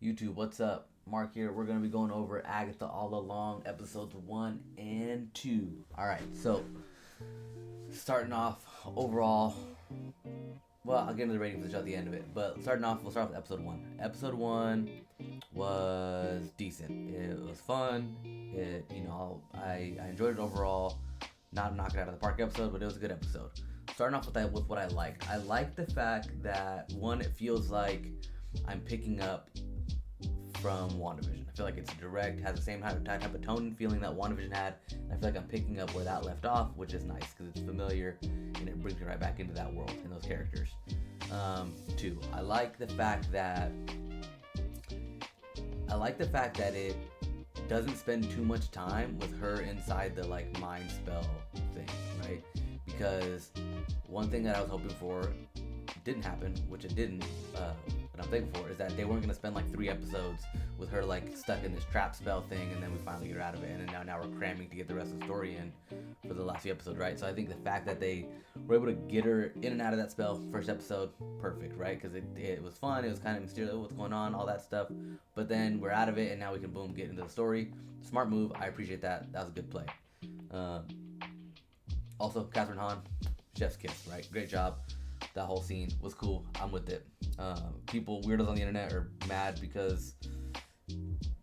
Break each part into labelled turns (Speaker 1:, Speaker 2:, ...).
Speaker 1: YouTube, what's up? Mark here. We're going to be going over Agatha All Along, episodes 1 and 2. Alright, so starting off overall, well, I'll get into the rating for the show at the end of it, but starting off, we'll start with episode 1. Episode 1 was decent. It was fun. I enjoyed it overall. Not a knock it out of the park episode, but it was a good episode. Starting off with what I like. I like the fact that, one, it feels like I'm picking up from WandaVision. I feel like it's direct, has the same type of tone and feeling that WandaVision had. I feel like I'm picking up where that left off, which is nice because it's familiar and it brings me right back into that world and those characters. Two, I like the fact that it doesn't spend too much time with her inside the like mind spell thing, right? Because one thing that I was hoping for didn't happen, which it didn't, but I'm thankful for, is that they weren't gonna spend like 3 episodes with her like stuck in this trap spell thing, and then we finally get her out of it, and then now we're cramming to get the rest of the story in for the last few episodes, right? So I think the fact that they were able to get her in and out of that spell first episode, perfect, right? Because it was fun, it was kind of mysterious, what's going on, all that stuff, but then we're out of it, and now we can boom get into the story. Smart move, I appreciate that. That was a good play. Also, Catherine Hahn, chef's kiss, right? Great job. That whole scene was cool. I'm with it. Weirdos on the internet are mad because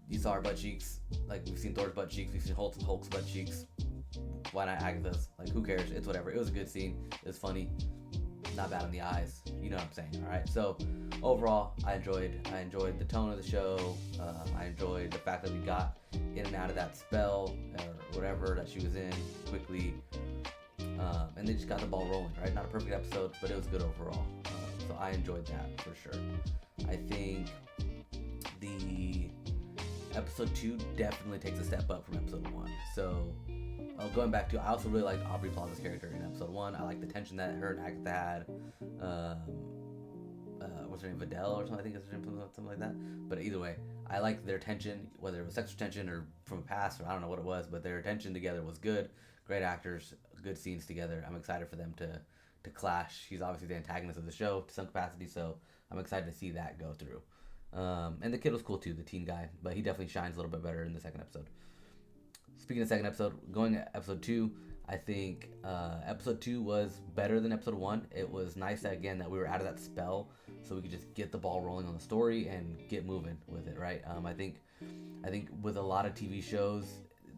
Speaker 1: you saw her butt cheeks. Like, we've seen Thor's butt cheeks, we've seen Hulk's butt cheeks. Why not Agatha's? Like, who cares? It's whatever. It was a good scene. It was funny. Not bad on the eyes. You know what I'm saying, all right? So, overall, I enjoyed the tone of the show. I enjoyed the fact that we got in and out of that spell or whatever that she was in quickly. And they just got the ball rolling, right? Not a perfect episode, but it was good overall. So I enjoyed that for sure. I think the episode 2 definitely takes a step up from episode 1. So going back to, I also really liked Aubrey Plaza's character in episode 1. I like the tension that her and Agatha had. What's her name? Vidal or something? I think it's her name, something like that. But either way, I liked their tension, whether it was sexual tension or from a past, or I don't know what it was, but their tension together was good. Great actors, good scenes together. I'm excited for them to clash. She's obviously the antagonist of the show to some capacity, so I'm excited to see that go through. And the kid was cool too, the teen guy, but he definitely shines a little bit better in the second episode. Speaking of the second episode, going to episode 2, I think episode 2 was better than episode 1. It was nice that, again, that we were out of that spell, so we could just get the ball rolling on the story and get moving with it, right? I think with a lot of TV shows,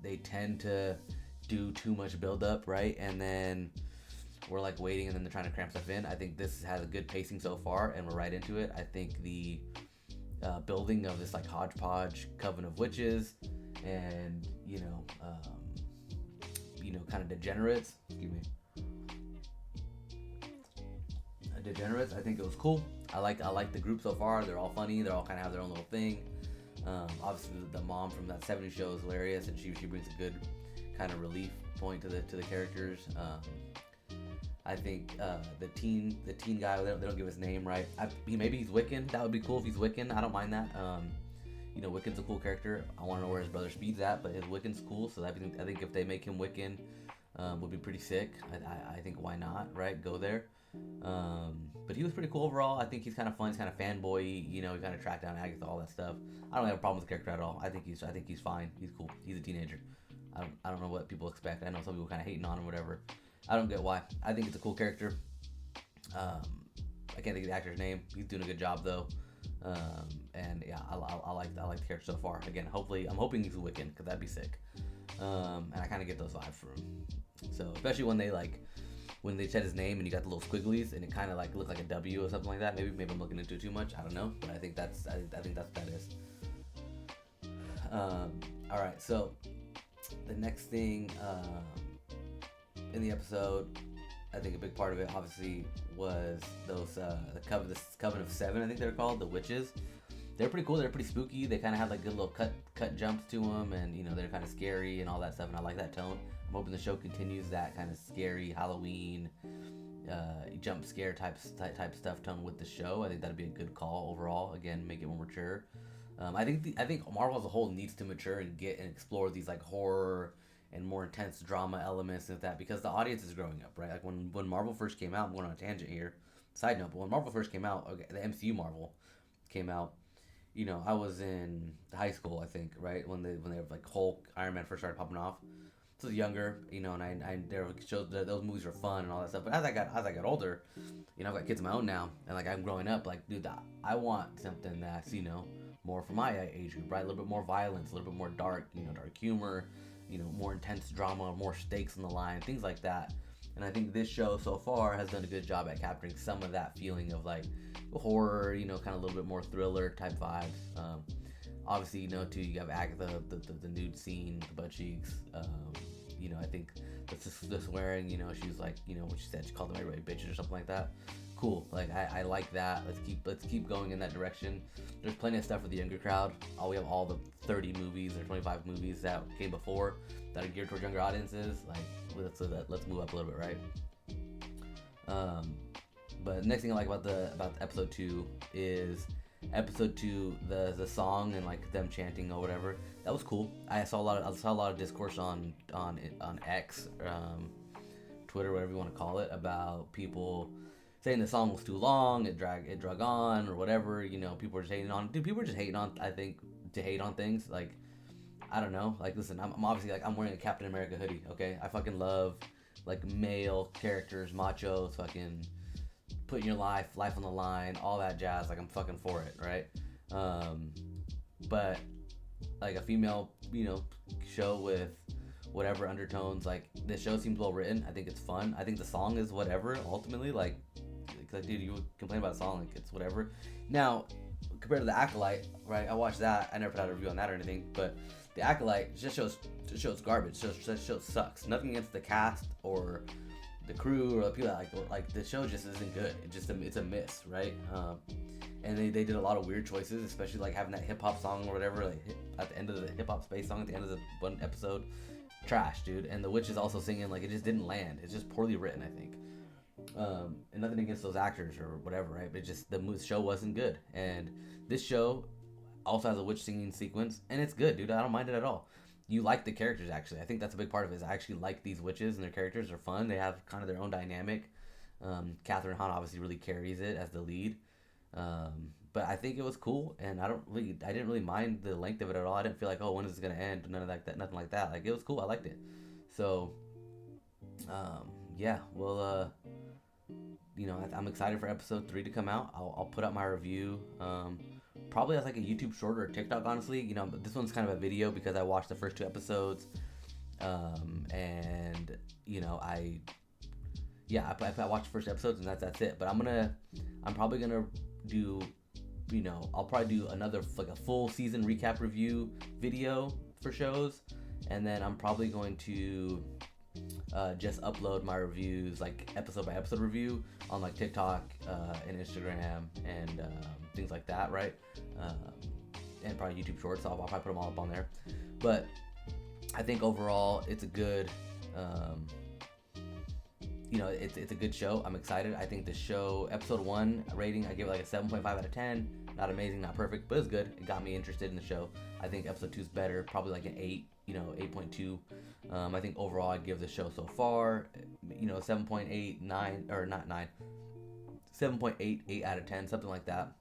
Speaker 1: they tend to do too much build up, right? And then we're like waiting, and then they're trying to cram stuff in. I think this has a good pacing so far, and we're right into it. I think the building of this like hodgepodge coven of witches and kind of degenerates, degenerates, I think it was cool. I like the group so far. They're all funny, they're all kind of have their own little thing. Obviously the mom from that 70s show is hilarious, and she brings a good kind of relief point to the characters. I think the teen guy, they don't give his name right. Maybe he's Wiccan. That would be cool if he's Wiccan. I don't mind that. Wiccan's a cool character. I want to know where his brother Speed's at, but his Wiccan's cool. So I think if they make him Wiccan, would be pretty sick. I think why not, right? Go there. But he was pretty cool overall. I think he's kind of fun. He's kind of fanboy. He kind of tracked down Agatha, all that stuff. I don't have a problem with the character at all. I think he's fine. He's cool. He's a teenager. I don't know what people expect. I know some people kind of hating on him or whatever. I don't get why. I think it's a cool character. I can't think of the actor's name. He's doing a good job though. And yeah, I like the character so far. Again, I'm hoping he's a Wiccan, because that'd be sick. And I kind of get those vibes from him. So especially when they said his name and you got the little squigglies and it kind of like looked like a W or something like that. Maybe I'm looking into it too much. I don't know, but I think that's what that is. All right, so the next thing in the episode, I think a big part of it obviously was those the coven of 7, I think they're called, the witches. They're pretty cool. They're pretty spooky. They kind of have like good little cut jumps to them, and they're kind of scary and all that stuff. And I like that tone. I'm hoping the show continues that kind of scary Halloween jump scare type stuff tone with the show. I think that'd be a good call overall. Again, make it more mature. I think Marvel as a whole needs to mature and get and explore these like horror and more intense drama elements of that, because the audience is growing up, right? Like when Marvel first came out, I'm going on a tangent here. Side note, but when Marvel first came out, okay, the MCU Marvel came out, I was in high school, I think, right when they were like Hulk, Iron Man first started popping off. So I was younger, and I there were shows that those movies were fun and all that stuff. But as I got older, I've got kids of my own now, and like I'm growing up, like dude, I want something that's more for my age group, right? A little bit more violence, a little bit more dark, dark humor, more intense drama, more stakes on the line, things like that. And I think this show so far has done a good job at capturing some of that feeling of like horror, kind of a little bit more thriller type vibes. Obviously, too, you have Agatha, the nude scene, the butt cheeks. I think the swearing, she was like, what she said, she called them everybody bitches or something like that. Cool, like I like that. Let's keep going in that direction. There's plenty of stuff for the younger crowd. We have all the 30 movies or 25 movies that came before that are geared towards younger audiences. Like let's move up a little bit, right? But the next thing I like about episode 2 is episode 2, the song and like them chanting or whatever. That was cool. I saw a lot of discourse on X, Twitter, whatever you want to call it, about people saying the song was too long, it drug on or whatever. People were just hating on. Dude, people were just hating on. I think to hate on things like, I don't know. Like, listen, I'm obviously like I'm wearing a Captain America hoodie. Okay, I fucking love like male characters, machos, fucking putting your life on the line, all that jazz. Like I'm fucking for it, right? But like a female, show with whatever undertones, like this show seems well written. I think it's fun. I think the song is whatever. Ultimately, like dude, you would complain about a song, like it's whatever. Now, compared to the Acolyte, right? I watched that. I never put out a review on that or anything, but the Acolyte just shows garbage. Just shows sucks. Nothing against the cast or the crew or the people that like the show just isn't good. It's a miss, right? And they did a lot of weird choices, especially like having that hip hop song or whatever, like at the end of the hip hop space song at the end of the one episode. Trash, dude. And the witch is also singing, like it just didn't land. It's just poorly written, I think. And nothing against those actors or whatever, right? But just the show wasn't good. And this show also has a witch singing sequence, and it's good, dude. I don't mind it at all. You like the characters, actually. I think that's a big part of it. Is I actually like these witches, and their characters are fun. They have kind of their own dynamic. Catherine Hahn obviously really carries it as the lead. But I think it was cool, and I didn't really mind the length of it at all. I didn't feel like, oh, when is this gonna end? None of that, nothing like that. Like it was cool. I liked it. So, yeah. Well, I'm excited for episode 3 to come out. I'll put up my review. Probably as like a YouTube short or a TikTok, honestly. This one's kind of a video because I watched the first 2 episodes. And I watched the first episodes and that's it. But I'm probably gonna do, I'll probably do another like a full season recap review video for shows, and then I'm probably going to just upload my reviews, like episode by episode review on like TikTok and Instagram and things like that, right? And probably YouTube Shorts. I'll probably put them all up on there. But I think overall it's a good, it's a good show. I'm excited. I think the show, episode 1 rating, I give it like a 7.5 out of 10. Not amazing, not perfect, but it's good. It got me interested in the show. I think episode 2 is better, probably like an 8, 8.2. I think overall I'd give the show so far, 7.8, 9, or not 9, 7.8, 8 out of 10, something like that.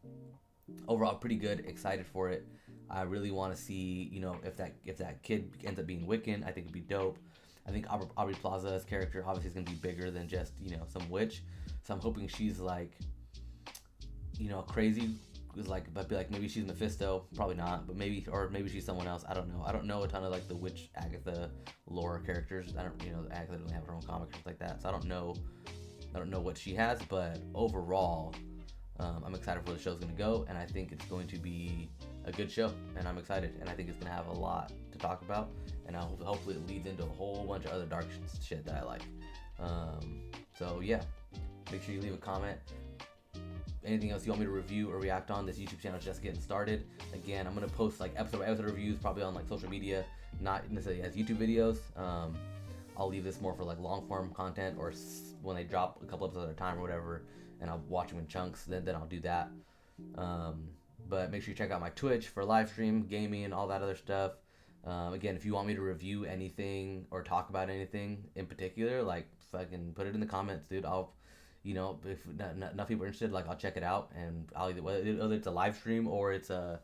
Speaker 1: Overall, pretty good. Excited for it. I really want to see, if that kid ends up being Wiccan, I think it'd be dope. I think Aubrey Plaza's character obviously is going to be bigger than just, some witch. So I'm hoping she's like, crazy. But be like, maybe she's Mephisto. Probably not, but maybe she's someone else. I don't know. I don't know a ton of like the witch Agatha lore characters. Agatha doesn't have her own comics or like that. So I don't know what she has, but overall, I'm excited for where the show's going to go, and I think it's going to be a good show, and I'm excited, and I think it's going to have a lot to talk about, and hopefully it leads into a whole bunch of other dark shit that I like. So yeah, make sure you leave a comment. Anything else you want me to review or react on? This YouTube channel is just getting started. Again, I'm going to post like episode by episode reviews probably on like social media, not necessarily as YouTube videos. I'll leave this more for like long form content, or when they drop a couple episodes at a time or whatever, and I'll watch them in chunks, then I'll do that. But make sure you check out my Twitch for live stream, gaming, and all that other stuff. Again, if you want me to review anything or talk about anything in particular, like fucking put it in the comments, dude. You know, if enough people are interested, like I'll check it out, and I'll either, whether it's a live stream or it's a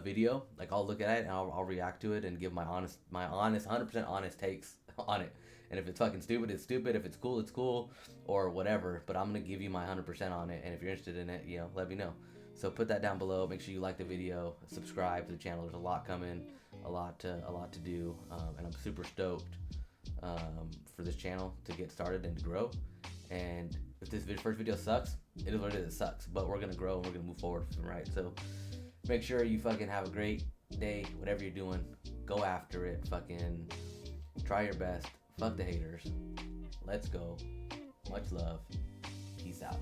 Speaker 1: video, like I'll look at it and I'll react to it and give my honest 100% honest takes on it. And if it's fucking stupid, it's stupid. If it's cool, or whatever. But I'm gonna give you my 100% on it, and if you're interested in it, let me know. So put that down below. Make sure you like the video, subscribe to the channel. There's a lot coming, a lot to do, and I'm super stoked for this channel to get started and to grow. And if this first video sucks, it is what it is. It sucks, but we're gonna grow and we're gonna move forward, right? So make sure you fucking have a great day, whatever you're doing. Go after it. Fucking try your best. Fuck the haters. Let's go. Much love. Peace out.